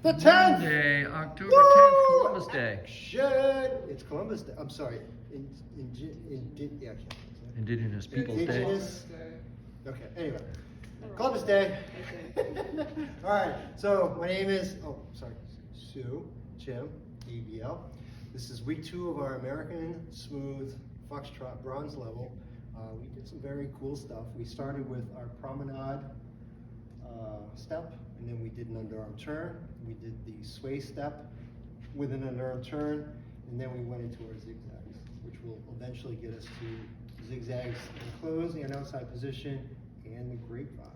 The 10th! Monday, October 10th, Columbus Day. Action! It's Columbus Day. I'm sorry. Yeah, I can't. Indigenous Peoples Day. Indigenous. Okay, anyway. Columbus Day. All right, so my name is, Sue, Jym, ABL. This is week 2 of our American Smooth Foxtrot bronze level. We did some very cool stuff. We started with our promenade step, and then we did an underarm turn. We did the sway step with an underarm turn, and then we went into our zigzags, which will eventually get us to zigzags and close and outside position and the grapevine.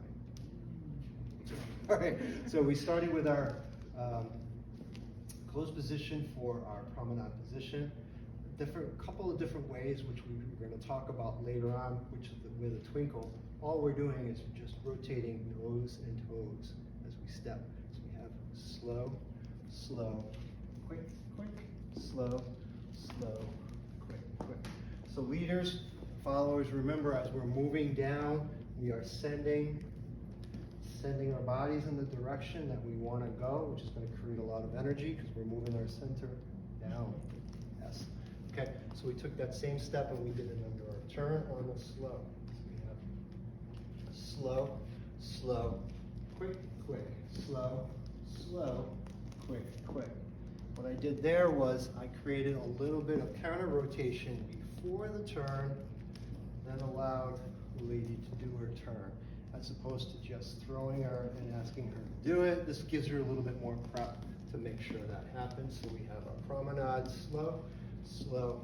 All right, so we started with our closed position for our promenade position. Couple of different ways, which we're going to talk about later on, which is with a twinkle. All we're doing is just rotating nose and toes as we step. So we have slow, slow, quick, quick, slow, slow, quick, quick. So leaders, followers, remember as we're moving down, we are sending our bodies in the direction that we want to go, which is going to create a lot of energy because we're moving our center down. Yes. Okay, so we took that same step and we did an underarm turn on the slow. So we have slow, slow, quick, quick, slow, slow, quick, quick. What I did there was I created a little bit of counter rotation before the turn, then allowed the lady to do her turn, as opposed to just throwing her and asking her to do it. This gives her a little bit more prep to make sure that happens. So we have our promenade slow, slow,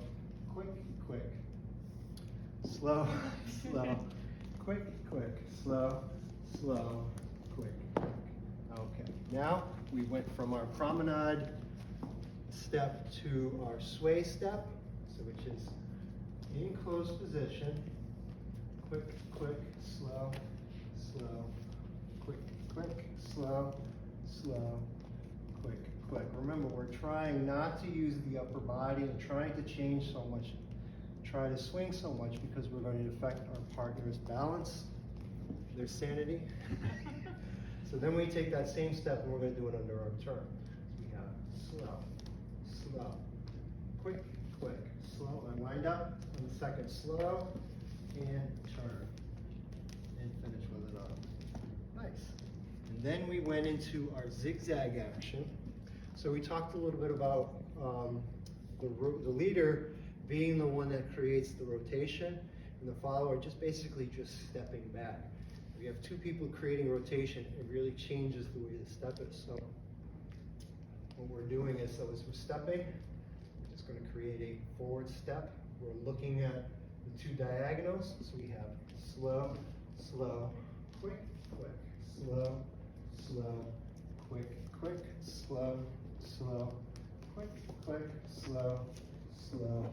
quick, quick, slow, slow, quick, quick, slow, slow, quick, quick. Okay, now we went from our promenade step to our sway step, so which is in closed position, quick, quick, slow, slow, quick, quick, slow, slow, quick, quick. Remember, we're trying not to use the upper body and trying to change so much, try to swing so much because we're going to affect our partner's balance, their sanity. So then we take that same step and we're going to do an underarm turn. So we have slow, slow, quick, quick, slow, and wind up, and the second slow, and turn, and finish with it on. Nice. And then we went into our zigzag action. So we talked a little bit about the leader being the one that creates the rotation, and the follower just basically stepping back. If you have two people creating rotation, it really changes the way the step is. So what we're doing is, as we're stepping, we're just going to create a forward step. We're looking at the two diagonals. So we have slow, slow, quick, quick, slow, slow, quick, quick, slow, slow, quick, quick, slow, slow,